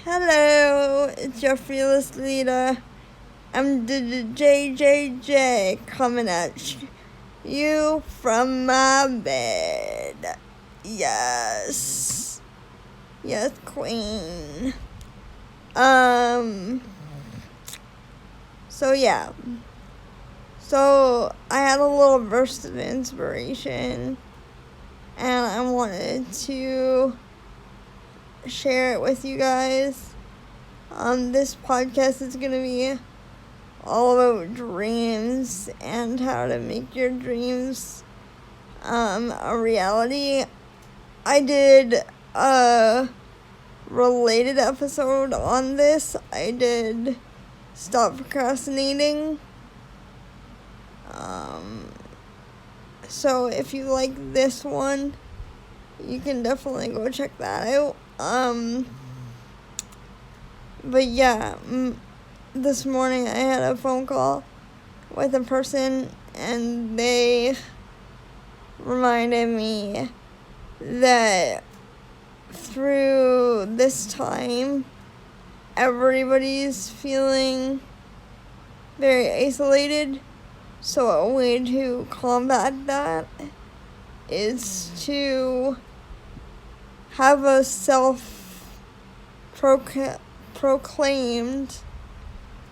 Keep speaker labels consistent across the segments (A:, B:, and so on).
A: Hello, it's your fearless leader. I'm the JJJ coming at you from my bed. Yes. Yes, queen. So yeah. So I had a little burst of inspiration and I wanted to share it with you guys. This podcast is gonna be all about dreams and how to make your dreams a reality. I did a related episode on this. I did Stop Procrastinating. So if you like this one, you can definitely go check that out. But yeah, this morning I had a phone call with a person and they reminded me that through this time, everybody's feeling very isolated. So a way to combat that is to have a self-proclaimed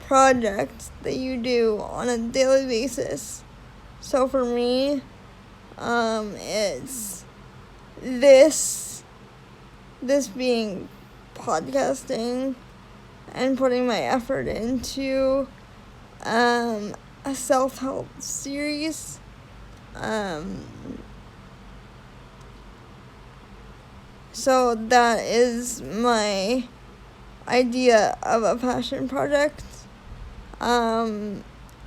A: project that you do on a daily basis. So for me, it's this being podcasting and putting my effort into a self-help series. So that is my idea of a passion project.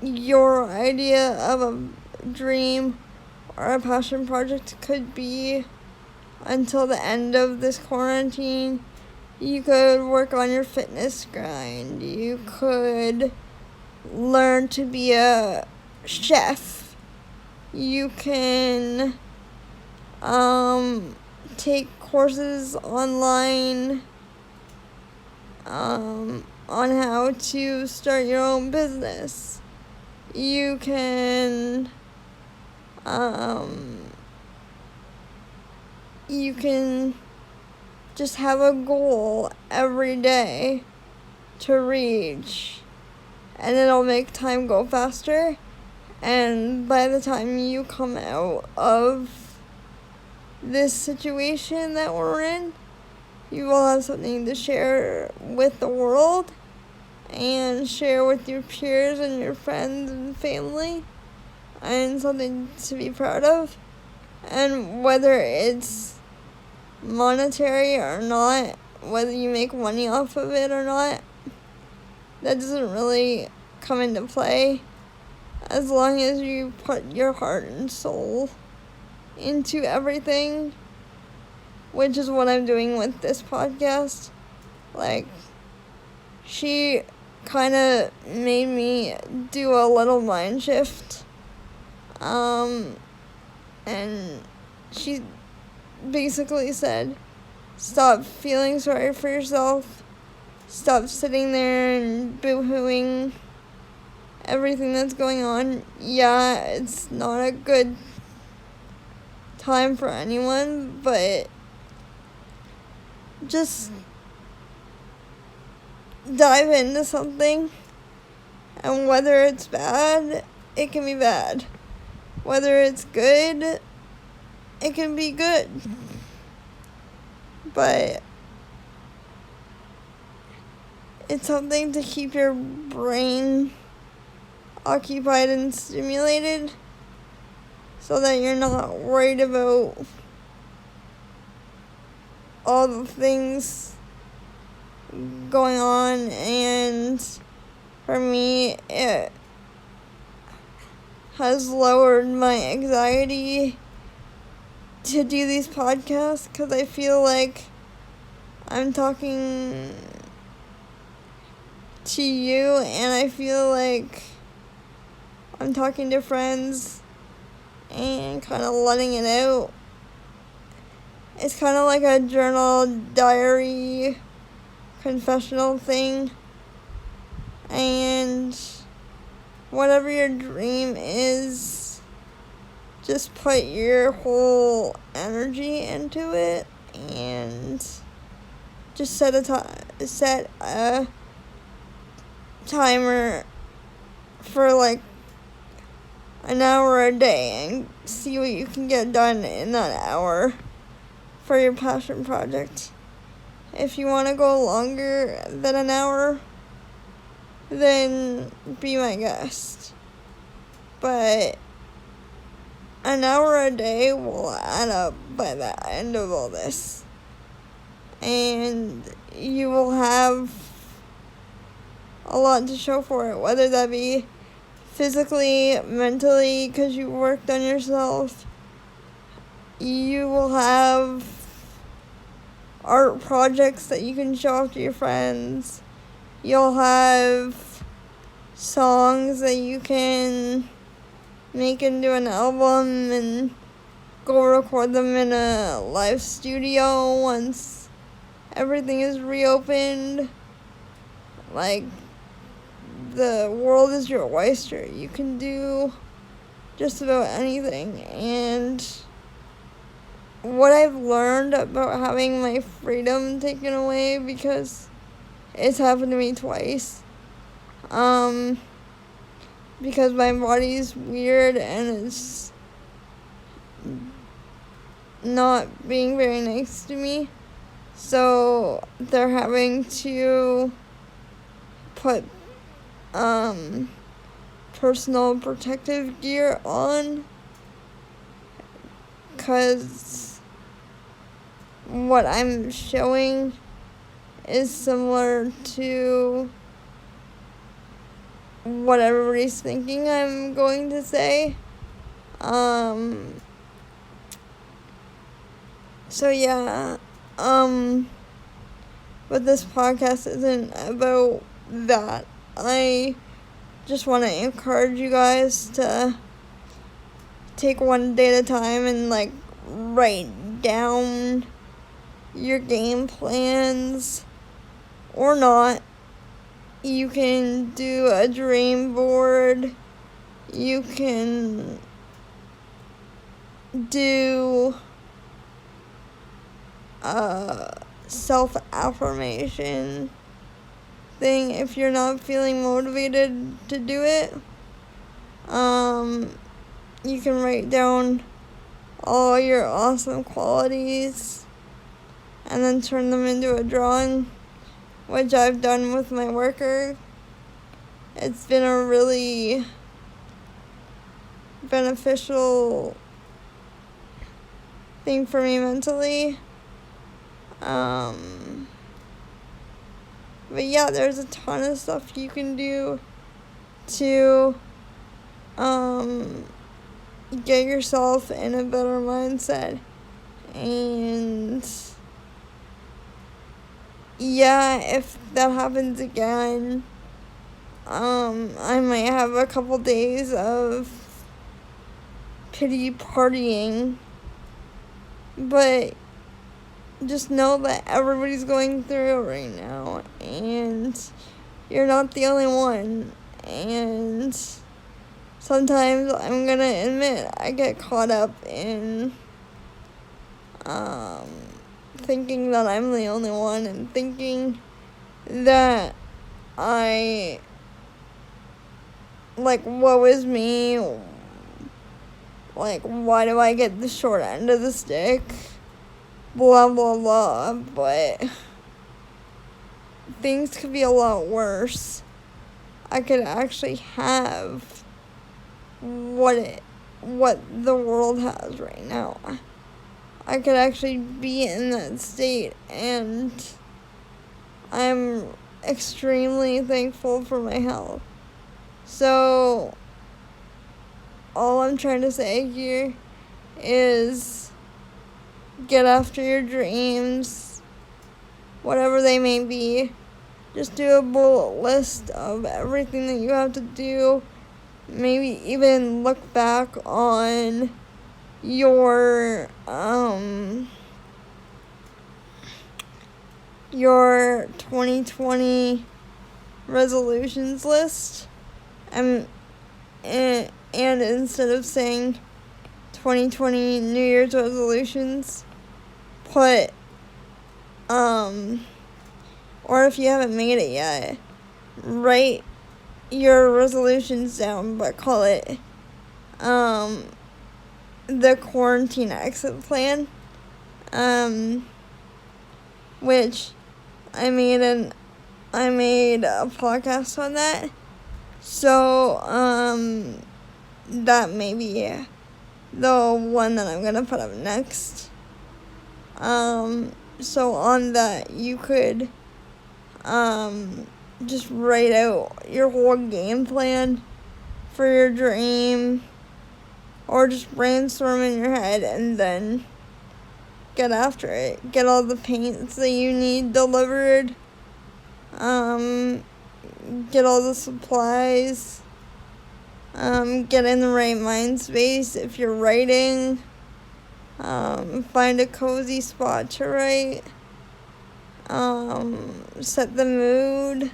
A: Your idea of a dream or a passion project could be, until the end of this quarantine, you could work on your fitness grind. You could learn to be a chef. You can take courses online on how to start your own business. You can just have a goal every day to reach, and it'll make time go faster. And by the time you come out of this situation that we're in, you will have something to share with the world and share with your peers and your friends and family, and something to be proud of. And whether it's monetary or not, whether you make money off of it or not, that doesn't really come into play, as long as you put your heart and soul into everything, which is what I'm doing with this podcast. Like, she kind of made me do a little mind shift, and she basically said, stop feeling sorry for yourself, stop sitting there and boo-hooing everything that's going on. Yeah, it's not a good time for anyone, but just dive into something, and whether it's bad, it can be bad. Whether it's good, it can be good. But it's something to keep your brain occupied and stimulated, so that you're not worried about all the things going on. And for me, it has lowered my anxiety to do these podcasts, because I feel like I'm talking to you, and I feel like I'm talking to friends and kind of letting it out. It's kind of like a journal diary confessional thing. And whatever your dream is, just put your whole energy into it, and just set a timer for like an hour a day and see what you can get done in that hour for your passion project. If you want to go longer than an hour, then be my guest. But an hour a day will add up by the end of all this. And you will have a lot to show for it, whether that be physically, mentally, because you worked on yourself. You will have art projects that you can show off to your friends. You'll have songs that you can make into an album and go record them in a live studio once everything is reopened. Like, the world is your oyster. You can do just about anything. And what I've learned about having my freedom taken away, because it's happened to me twice, because my body's weird and it's not being very nice to me, so they're having to put personal protective gear on, because what I'm showing is similar to what everybody's thinking I'm going to say. So yeah, but this podcast isn't about that. I just want to encourage you guys to take one day at a time and like write down your game plans, or not. You can do a dream board. You can do a self-affirmation thing if you're not feeling motivated to do it. You can write down all your awesome qualities and then turn them into a drawing, which I've done with my worker. It's been a really beneficial thing for me mentally. But yeah, there's a ton of stuff you can do to get yourself in a better mindset. And yeah, if that happens again, I might have a couple days of pity partying, but just know that everybody's going through it right now, and you're not the only one. And sometimes, I'm gonna admit, I get caught up in thinking that I'm the only one, and thinking that woe is me, like, why do I get the short end of the stick, blah blah blah. But things could be a lot worse. I could actually have what the world has right now. I could actually be in that state, and I'm extremely thankful for my health. So all I'm trying to say here is get after your dreams, whatever they may be. Just do a bullet list of everything that you have to do. Maybe even look back on your your 2020 resolutions list, and instead of saying 2020 New Year's resolutions, put, or if you haven't made it yet, write your resolutions down, but call it, the quarantine exit plan, which I made a podcast on that, so, that may be the one that I'm gonna put up next. So on that, you could, just write out your whole game plan for your dream, or just brainstorm in your head and then get after it. Get all the paints that you need delivered, get all the supplies, get in the right mind space if you're writing, find a cozy spot to write, set the mood,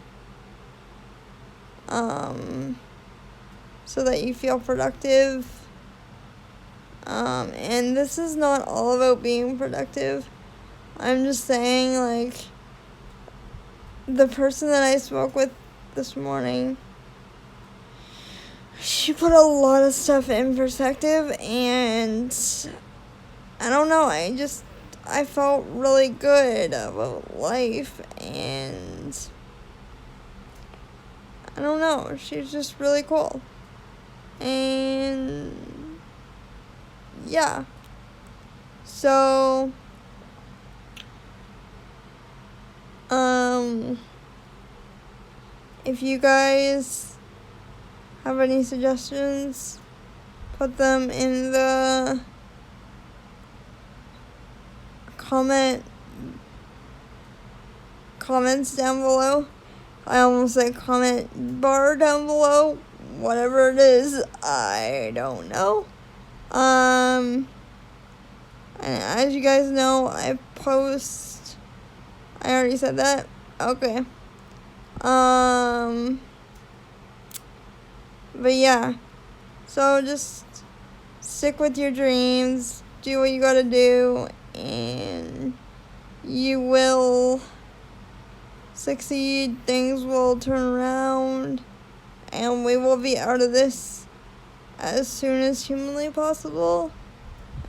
A: so that you feel productive. And this is not all about being productive. I'm just saying, like, the person that I spoke with this morning, she put a lot of stuff in perspective, and I don't know, I felt really good about life, and I don't know, she's just really cool. And yeah. So, if you guys have any suggestions, put them in the comments down below. I almost said comment bar down below. Whatever it is, I don't know. And as you guys know, I already said that? Okay. But yeah. So just stick with your dreams, do what you gotta do, and you will succeed. Things will turn around, and we will be out of this as soon as humanly possible,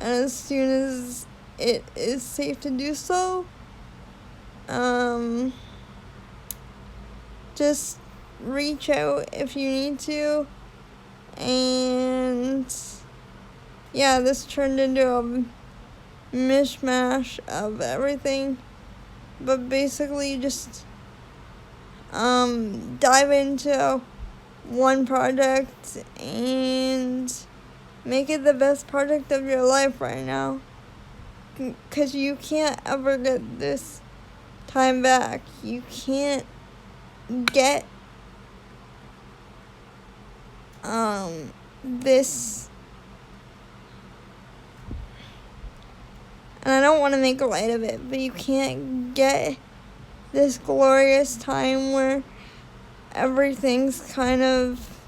A: and as soon as it is safe to do so. Just reach out if you need to, and yeah, this turned into a mishmash of everything, but basically just dive into one project and make it the best project of your life right now, because you can't ever get this time back. You can't get this, and I don't want to make light of it, but you can't get this glorious time where everything's kind of,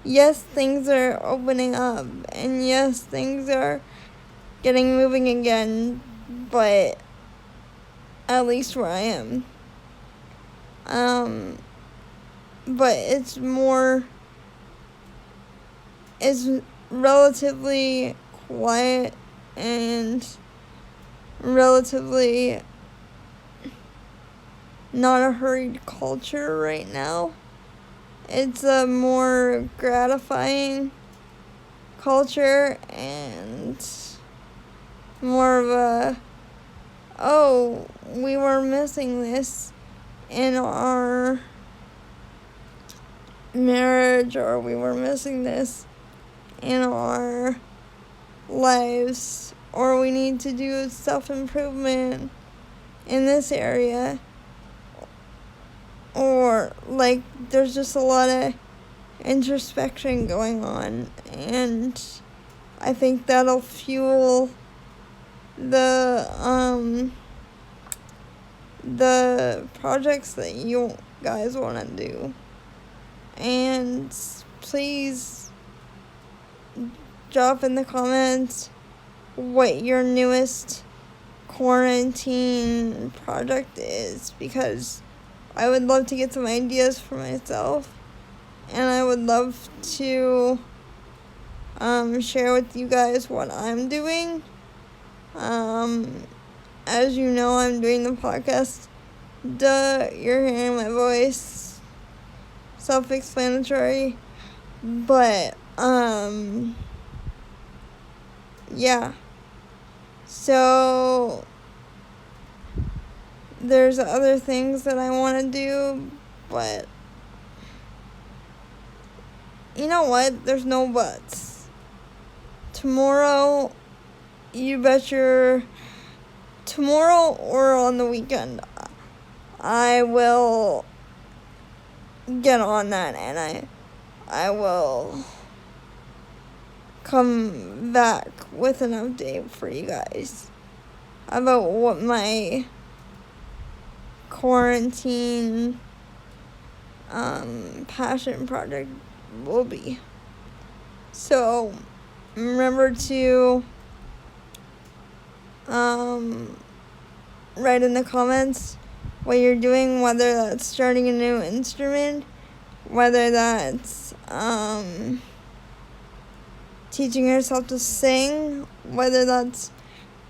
A: yes, things are opening up, and yes, things are getting moving again, but at least where I am. But it's relatively quiet and relatively not a hurried culture right now. It's a more gratifying culture, and more of a, oh, we were missing this in our marriage, or we were missing this in our lives, or we need to do self-improvement in this area, or like there's just a lot of introspection going on, and I think that'll fuel the the projects that you guys want to do. And please drop in the comments what your newest quarantine project is, because I would love to get some ideas for myself, and I would love to share with you guys what I'm doing. As you know, I'm doing the podcast. Duh, you're hearing my voice. Self-explanatory. But, yeah. So, there's other things that I want to do, but you know what? There's no buts. Tomorrow, tomorrow or on the weekend, I will get on that, and I will come back with an update for you guys about what my quarantine passion project will be. So remember to write in the comments what you're doing, whether that's starting a new instrument, whether that's teaching yourself to sing, whether that's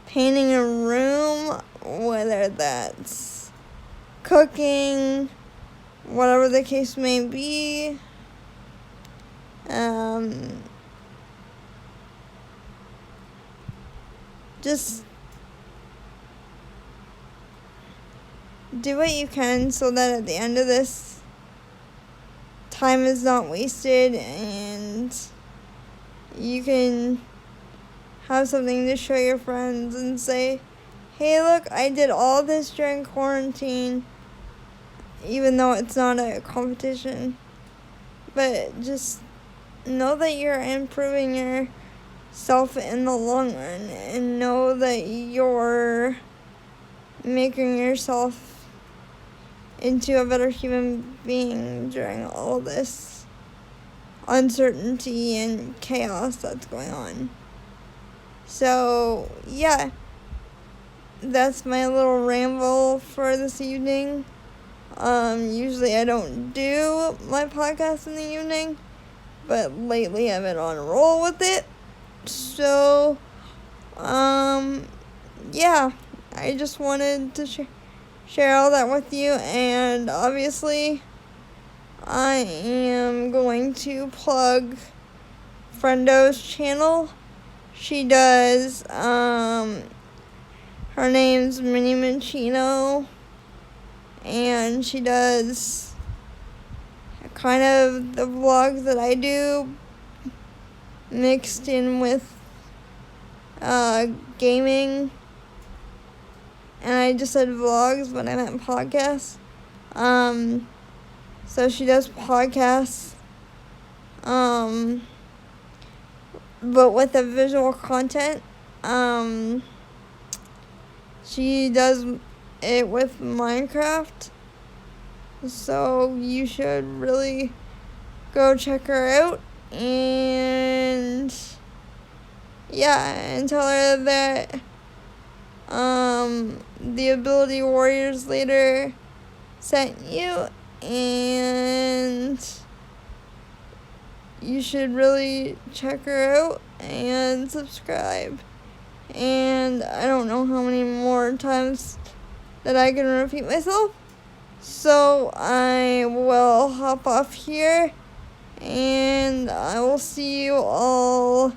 A: painting a room, whether that's cooking, whatever the case may be. Just do what you can so that at the end of this, time is not wasted and you can have something to show your friends and say, hey, look, I did all this during quarantine, even though it's not a competition. But just know that you're improving yourself in the long run, and know that you're making yourself into a better human being during all this uncertainty and chaos that's going on. So, yeah, that's my little ramble for this evening. Usually I don't do my podcast in the evening, but lately I've been on a roll with it. So, yeah, I just wanted to share all that with you, and obviously I am going to plug Friendo's channel. She does, her name's Minnie Mancino, and she does kind of the vlogs that I do mixed in with gaming. And I just said vlogs, but I meant podcasts. So she does podcasts, but with the visual content. She does it with Minecraft, so you should really go check her out, and yeah, and tell her that the Ability Warriors leader sent you, and you should really check her out and subscribe. And I don't know how many more times that I can repeat myself. So I will hop off here, and I will see you all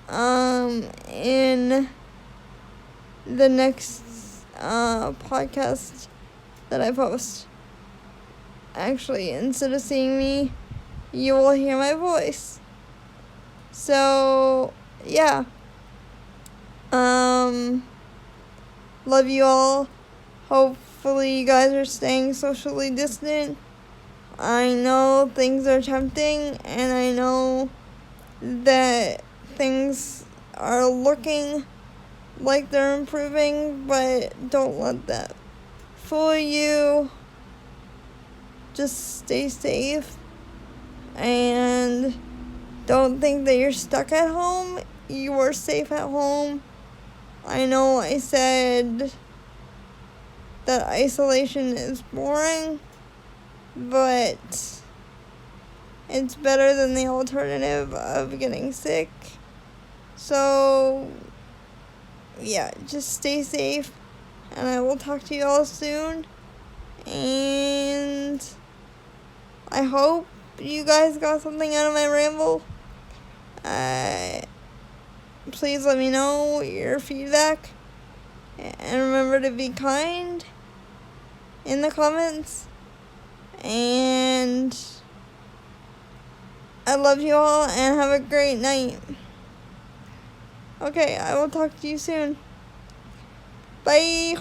A: in the next podcast that I post. Actually, instead of seeing me, you will hear my voice. So, yeah. Love you all. Hopefully you guys are staying socially distant. I know things are tempting, and I know that things are looking like they're improving, but don't let that fool you. Just stay safe and don't think that you're stuck at home. You are safe at home. I know I said that isolation is boring, but it's better than the alternative of getting sick. So, yeah, just stay safe, and I will talk to you all soon. And I hope you guys got something out of my ramble. Please let me know your feedback. And remember to be kind in the comments. And I love you all and have a great night. Okay, I will talk to you soon. Bye.